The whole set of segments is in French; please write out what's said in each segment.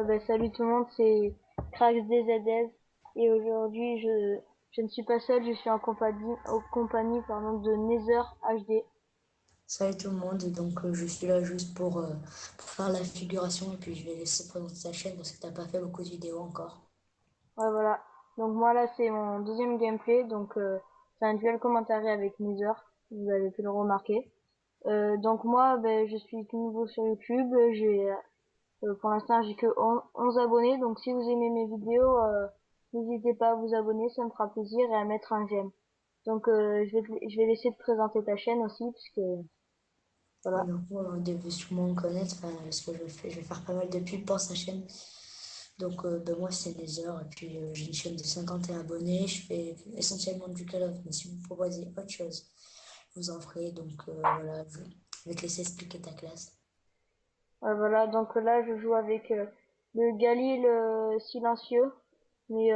Salut tout le monde, c'est CraxDZS et aujourd'hui je ne suis pas seul, je suis en compagnie pardon, de Nether HD. Salut tout le monde, donc je suis là juste pour faire la figuration et puis je vais laisser présenter sa chaîne parce que t'as pas fait beaucoup de vidéos encore. Ouais, voilà. Donc moi là c'est mon deuxième gameplay, donc c'est un duel commentaire avec Nether, vous avez pu le remarquer. Donc moi je suis tout nouveau sur YouTube, pour l'instant j'ai que 11 abonnés, donc si vous aimez mes vidéos, n'hésitez pas à vous abonner, ça me fera plaisir et à mettre un j'aime. Donc je vais laisser te présenter ta chaîne aussi, puisque Ouais, voilà. donc moi, on devait sûrement me connaître, enfin, parce que je vais faire pas mal de pubs pour sa chaîne. Donc moi c'est Nether et puis j'ai une chaîne de 51 abonnés, je fais essentiellement du Call of, mais si vous proposez autre chose, je vous en ferai. Donc voilà, je vais te laisser expliquer ta classe. Voilà, donc là je joue avec le Galil silencieux, mais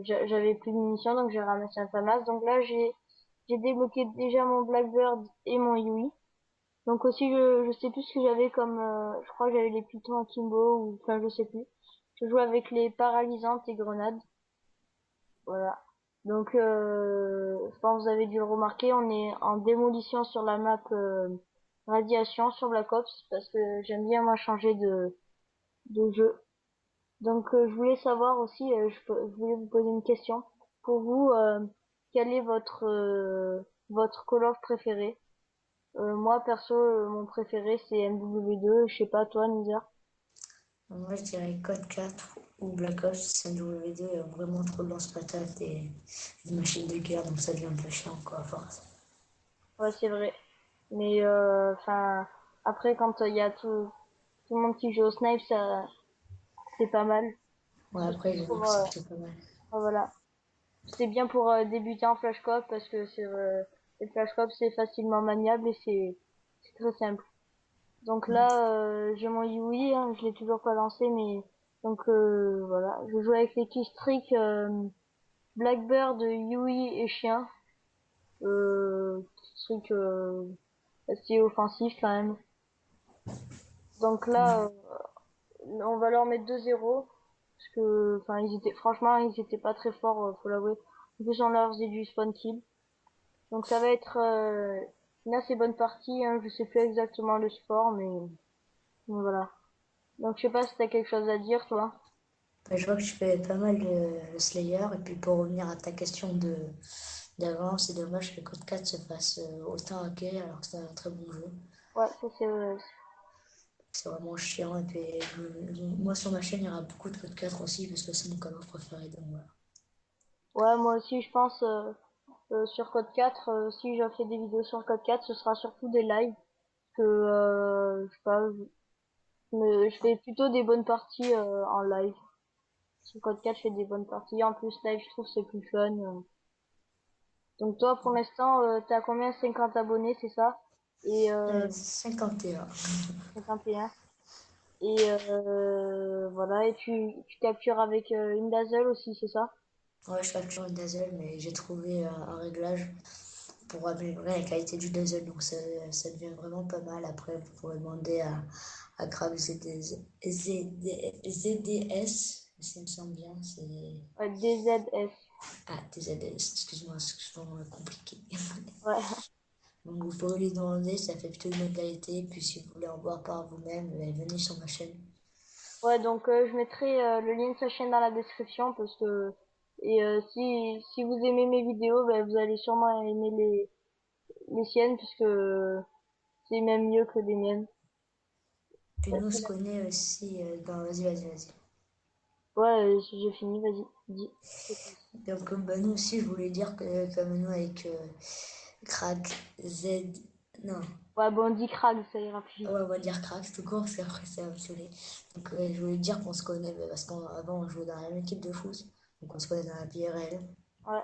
j'avais plus de munitions, donc j'ai ramassé un FAMAS. Donc là j'ai débloqué déjà mon Blackbird et mon Yui. Donc aussi je sais plus ce que j'avais comme je crois que j'avais les pitons à Kimbo ou enfin je sais plus. Je joue avec les paralysantes et grenades. Voilà. Donc je pense que vous avez dû le remarquer, on est en démolition sur la map Radiation sur Black Ops parce que j'aime bien moi changer de jeu. Donc je voulais savoir aussi, je voulais vous poser une question. Pour vous, quel est votre Call of préféré? Moi perso, mon préféré c'est MW2. Je sais pas toi, Nizar. Moi je dirais Code 4 ou Black Ops, MW2 est vraiment trop de lance-patates et une machine de guerre, donc ça devient un peu chiant quoi à force. Ouais, c'est vrai. Mais enfin, après quand il y a tout le monde qui joue au snipe, ça c'est pas mal. Ouais, Surtout après, j'avoue pour que c'est plutôt pas mal. voilà. C'est bien pour débuter en Flash Cop parce que le Flash Cop c'est facilement maniable et c'est très simple. Donc là, j'ai mon Yui, hein, je l'ai toujours pas lancé, mais donc voilà, je joue avec les Killstreak, Blackbird, Yui et Chien. Killstreak assez offensif quand même. Donc là, on va leur mettre 2-0 parce que, enfin, franchement, ils étaient pas très forts, faut l'avouer. En plus, on leur faisait du spawn kill. Donc ça va être une assez bonne partie, hein, je sais plus exactement le score, mais voilà. Donc je sais pas si t'as quelque chose à dire, toi. Bah, je vois que tu fais pas mal le Slayer, et puis pour revenir à ta question d'avant, c'est dommage que Code 4 se fasse autant hacker alors que c'est un très bon jeu. Ouais, ça c'est vrai aussi. C'est vraiment chiant, et puis moi sur ma chaîne, il y aura beaucoup de Code 4 aussi, parce que c'est mon canal préféré, donc voilà. Ouais, moi aussi, je pense sur Code 4, si je fais des vidéos sur Code 4, ce sera surtout des lives. Que, je sais pas, je fais plutôt des bonnes parties en live. Sur Code 4, je fais des bonnes parties. En plus, live, je trouve c'est plus fun. Donc toi, pour l'instant, t'as combien? 50 abonnés, c'est ça? Et 51. 51. Et voilà, et tu captures avec une Dazzle aussi, c'est ça? Ouais, je facture une Dazzle, mais j'ai trouvé un réglage pour améliorer la qualité du Dazzle, donc ça devient vraiment pas mal. Après, vous pourrez demander à Grab ZDS, si me semble bien, c'est. Ouais, DZS. Ah, TZS, excuse-moi, c'est vraiment compliqué. Ouais. Donc vous pouvez lui demander, ça fait plutôt une bonne qualité, puis si vous voulez en voir par vous-même, venez sur ma chaîne. Ouais, donc je mettrai le lien de sa chaîne dans la description parce que et si vous aimez mes vidéos, ben, vous allez sûrement aimer les siennes puisque c'est même mieux que les miennes. Puis nous, on se connaît aussi Vas-y. Ouais, j'ai fini, vas-y, dis. Donc, bah, nous aussi, je voulais dire que comme nous avec Crack Z. Non, Ouais, bon, dis Krag, ça ira plus ouais, vite. on va dire Crack tout court, parce qu'après ça va me saouler. Donc, je voulais dire qu'on se connaît parce qu'avant, on jouait dans la même équipe de foot. Donc, on se connaît dans la PRL. Ouais.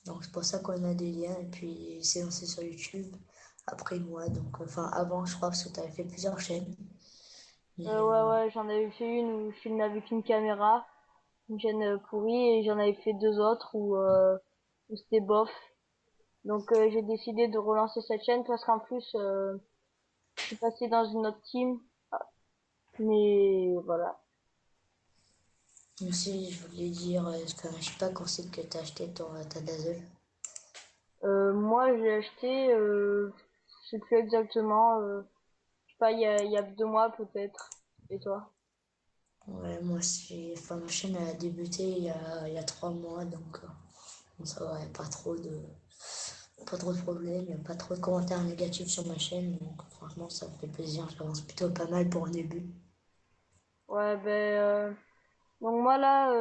Donc, c'est pour ça qu'on a des liens. Et puis, c'est lancé sur YouTube après moi. Donc, enfin, avant, je crois, parce que tu avais fait plusieurs chaînes. Mais Ouais, j'en avais fait une où je filmais avec une caméra, une chaîne pourrie, et j'en avais fait deux autres où c'était bof. Donc j'ai décidé de relancer cette chaîne parce qu'en plus je suis passé dans une autre team. Mais voilà. Aussi, je voulais dire, je sais pas quand c'est que t'as acheté ta Dazzle. Moi, j'ai acheté, je sais plus exactement, je sais pas, il y a 2 mois peut-être. Et toi? Ouais, moi, enfin, ma chaîne a débuté il y a 3 mois, donc bon, ça va, y a pas trop de problèmes, y a pas trop de commentaires négatifs sur ma chaîne, donc franchement, ça me fait plaisir, j'avance plutôt pas mal pour un début. Ouais, donc moi là,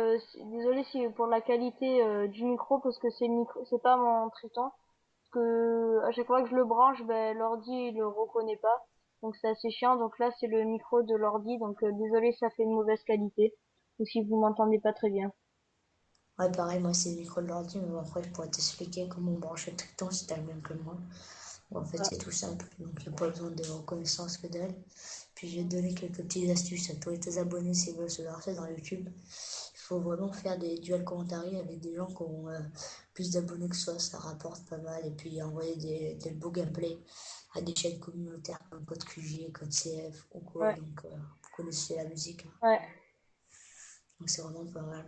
désolé si pour la qualité du micro parce que c'est le micro, c'est pas mon Triton. Parce que à chaque fois que je le branche, ben l'ordi il le reconnaît pas. Donc c'est assez chiant. Donc là c'est le micro de l'ordi. Donc désolé, ça fait une mauvaise qualité. Ou si vous m'entendez pas très bien. Ouais, pareil, moi, c'est le micro de l'ordi, mais bon, après, je pourrais t'expliquer comment on branche le Triton si t'as le même que moi. Bon, en fait, Ouais, c'est tout simple, donc il n'y a pas besoin de reconnaissance que dalle. Puis je vais te donner quelques petites astuces à toi et tes abonnés s'ils veulent se lancer dans YouTube. Il faut vraiment faire des duels commentaires avec des gens qui ont plus d'abonnés que soi, ça rapporte pas mal. Et puis envoyer des beaux gameplays à des chaînes communautaires comme Code QG, Code CF ou quoi. ouais, Donc vous connaissez la musique, hein. ouais, Donc c'est vraiment pas mal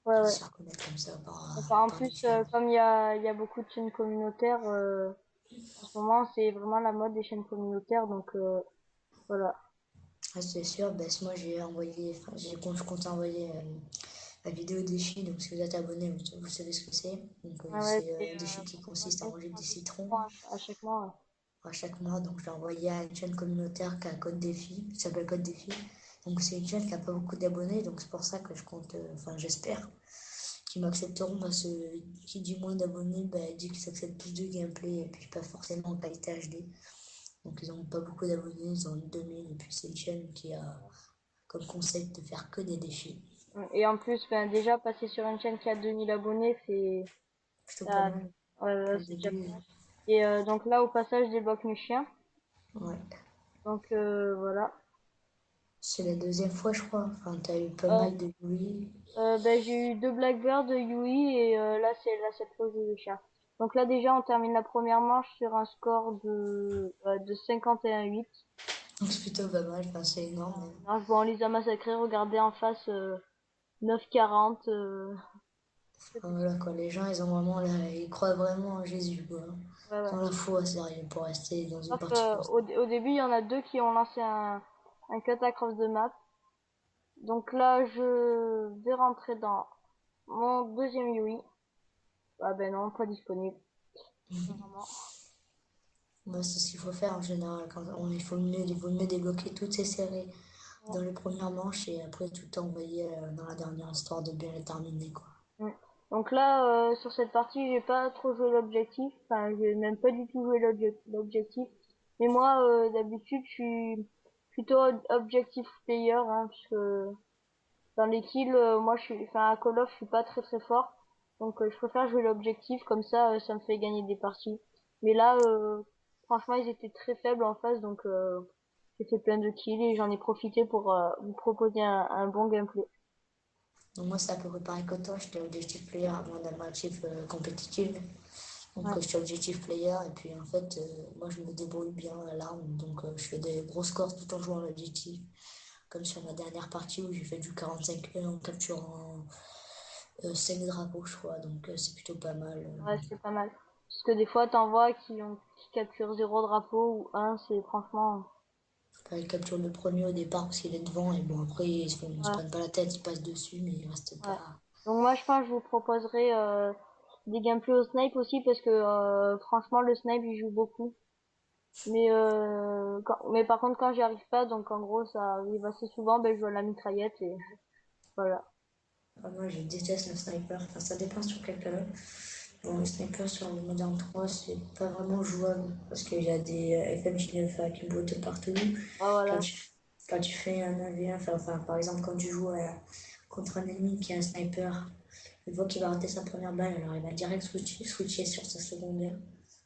ouais, de ouais. se faire connaître comme ça Enfin, en par des plus, chaînes. comme il y a beaucoup de chaînes communautaires, en ce moment c'est vraiment la mode des chaînes communautaires. Donc voilà. Ah, c'est sûr, ben, moi j'ai envoyé, enfin, je compte envoyer la vidéo défi, donc si vous êtes abonné, vous savez ce que c'est. Donc Ouais, ouais, c'est c'est un défi qui consiste à manger des 15 citrons francs à chaque mois. à chaque mois. Donc je l'ai envoyé à une chaîne communautaire qui a Code Défi, qui s'appelle Code Défi. Donc c'est une chaîne qui n'a pas beaucoup d'abonnés, donc c'est pour ça que je compte, enfin j'espère qu'ils m'accepteront parce que qui dit moins d'abonnés, ben, dit qu'ils acceptent plus de gameplay et puis pas forcément en qualité HD. Donc ils n'ont pas beaucoup d'abonnés, ils en ont 2000 et puis c'est une chaîne qui a comme concept de faire que des défis. Et en plus, ben, déjà, passer sur une chaîne qui a 2000 abonnés, Plutôt pas ça, mal ouais, pour le c'est déjà pas début. mal. Et donc là, au passage, je débloque mes chiens. Ouais. Donc voilà. C'est la deuxième fois, je crois. Enfin, t'as eu pas Euh, mal de bruit. ben, j'ai eu 2 Blackbirds, de Yui, et là, c'est la cette fois, j'ai eu le chien. Donc là, déjà, on termine la première manche sur un score de 51-8. Donc c'est plutôt pas mal, enfin, c'est énorme même. Alors, bon, on les a massacrés, regardez en face, 9-40. Enfin, voilà quoi, les gens ils ont vraiment là, ils croient vraiment en Jésus quoi. Ouais, ouais. Ils ont la foi sérieux pour rester dans une Sauf partie comme ça. au début, il y en a deux qui ont lancé un cut across de map. Donc là, je vais rentrer dans mon deuxième Yui. Ah ben non, pas disponible. Apparemment. Moi c'est ce qu'il faut faire en général. Il vaut mieux débloquer toutes ces séries Ouais. dans les premières manches et après tout envoyer dans la dernière histoire de bien les terminer quoi. Mm. Donc là, sur cette partie, j'ai pas trop joué l'objectif. Enfin, j'ai même pas du tout joué l'objectif. Mais moi, d'habitude, je suis plutôt objectif player, hein, puisque dans les kills, moi, enfin, à Call of, je suis pas très très fort. Donc, je préfère jouer l'objectif, comme ça me fait gagner des parties. Mais là, franchement, ils étaient très faibles en face, donc j'ai fait plein de kills et j'en ai profité pour vous proposer un bon gameplay. Donc moi c'est à peu près pareil que toi, j'étais objectif player avant d'être actif compétitif. Donc Ouais, je suis objectif player et puis en fait moi je me débrouille bien à l'arme donc je fais des gros scores tout en jouant à l'objectif. Comme sur ma dernière partie où j'ai fait du 45 en capturant 5 drapeaux je crois donc c'est plutôt pas mal. ouais, c'est pas mal. Parce que des fois, t'en vois qui capturent 0 drapeau ou un, c'est franchement, Enfin, il capture le premier au départ parce qu'il est devant et bon après ils se ouais, prennent pas la tête, ils passent dessus mais il reste ouais. pas. Donc moi, je pense que je vous proposerai des gameplays au snipe aussi parce que franchement, le snipe, il joue beaucoup. Mais par contre, quand j'y arrive pas, donc en gros, ça arrive assez souvent, ben, je joue à la mitraillette et voilà. Enfin, moi je déteste le sniper, enfin ça dépend sur quel canal. Bon, le sniper sur le Modern 3 c'est pas vraiment jouable parce qu'il y a des FMJ9A qui boutent partout. Ouais, Quand voilà. tu, quand tu fais un 1v1, enfin, par exemple, quand tu joues contre un ennemi qui est un sniper, une fois qu'il va rater sa première balle, alors il va direct switcher sur sa secondaire.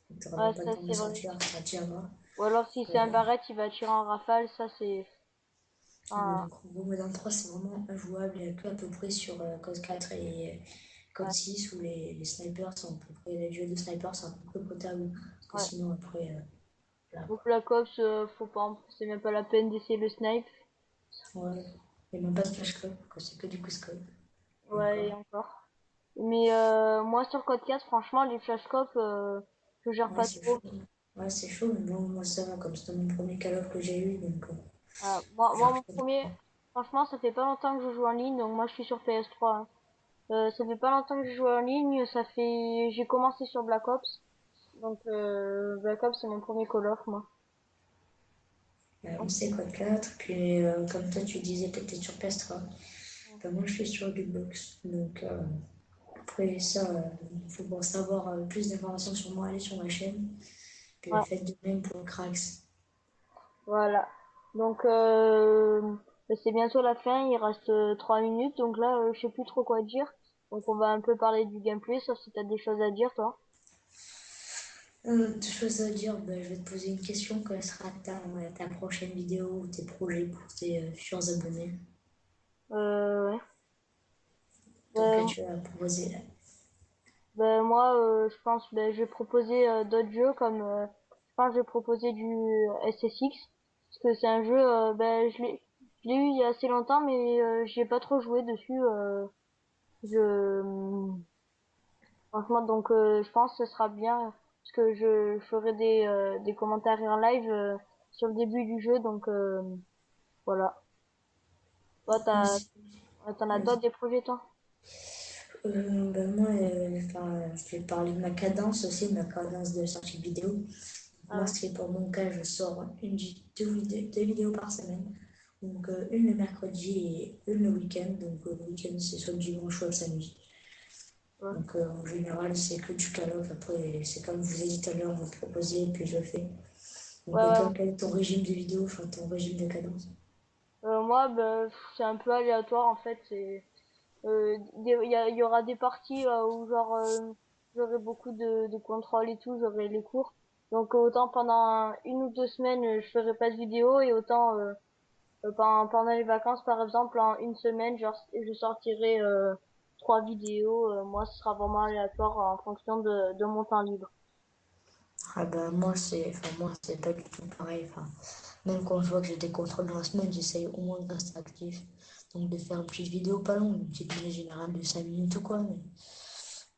Donc tu n'auras Ouais, même pas le ça temps de c'est vrai. sortir, ça tire là. Ou alors si c'est un Euh, barrette, il va tirer en rafale, ça c'est... donc, Ah, en gros, Modern 3, c'est vraiment injouable. Il n'y a que à peu près sur Code 4 et Code ouais, 6 où les snipers sont à peu près, les jeux de snipers sont à peu près potables. Parce que ouais. sinon, après, là, Donc quoi. Black Ops, faut pas, c'est même pas la peine d'essayer le snipe. Ouais. Il n'y a même pas de flash code, quoi. C'est que du quiz code. Donc, Ouais, et encore. Mais moi sur Code 4, franchement, les flashcopes, je gère ouais, pas c'est trop. chaud. Ouais, c'est chaud, mais bon, moi ça va, comme c'était mon premier Call of que j'ai eu, donc Moi, genre, mon premier, franchement, ça fait pas longtemps que je joue en ligne, donc moi je suis sur PS3, hein. Ça fait pas longtemps que je joue en ligne, j'ai commencé sur Black Ops, donc Black Ops c'est mon premier Call of, moi. on sait quoi de 4, puis comme toi tu disais que tu sur PS3, ben, moi je suis sur Xbox, donc après ça, il faut pour savoir plus d'informations sur moi, aller sur ma chaîne, puis Ouais, faites de même pour Crax. voilà. Donc c'est bientôt la fin, il reste 3 minutes, donc là je sais plus trop quoi dire. Donc on va un peu parler du gameplay, sauf si t'as des choses à dire toi. Deux choses à dire, ben, je vais te poser une question, quelle sera ta prochaine vidéo ou tes projets pour tes futurs abonnés? Ouais. Donc, Euh, tu vas proposer là. moi je pense je vais proposer d'autres jeux comme je pense que je vais proposer du SSX parce que c'est un jeu je l'ai eu il y a assez longtemps mais j'y ai pas trop joué dessus je franchement donc je pense que ce sera bien parce que je ferai des commentaires en live sur le début du jeu donc voilà. Toi t'en as d'autres Vas-y. des projets toi? Ben moi, je vais parler de ma cadence aussi, de ma cadence de sortie de vidéo. Ah Moi, ouais. ce qui est pour mon cas, je sors deux vidéos par semaine. Donc, une le mercredi et une le week-end. Donc, le week-end, c'est soit le dimanche, soit le samedi. Ouais. Donc, en général, c'est que du call of. Après, c'est comme je vous ai dit tout à l'heure, vous proposez et puis je le fais. Ouais, Donc, ouais. toi, quel est ton régime de vidéo, enfin, ton régime de cadence? Moi, c'est un peu aléatoire en fait. Il y aura des parties où genre j'aurai beaucoup de contrôle et tout, j'aurai les cours. Donc autant pendant 1 ou 2 semaines je ferai pas de vidéo et autant pendant les vacances par exemple en 1 semaine genre je sortirai 3 vidéos. Moi, ce sera vraiment aléatoire en fonction de mon temps libre. Ah ben, moi, c'est pas du tout pareil. Enfin, même quand je vois que j'ai des contrôles dans la semaine, j'essaye au moins de rester actif. Donc de faire une petite vidéo pas longue, une petite vidéo générale de 5 minutes ou quoi. Mais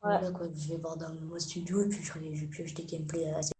Ouais. voilà quoi, je vais voir dans mon studio et puis je pioche des gameplays assez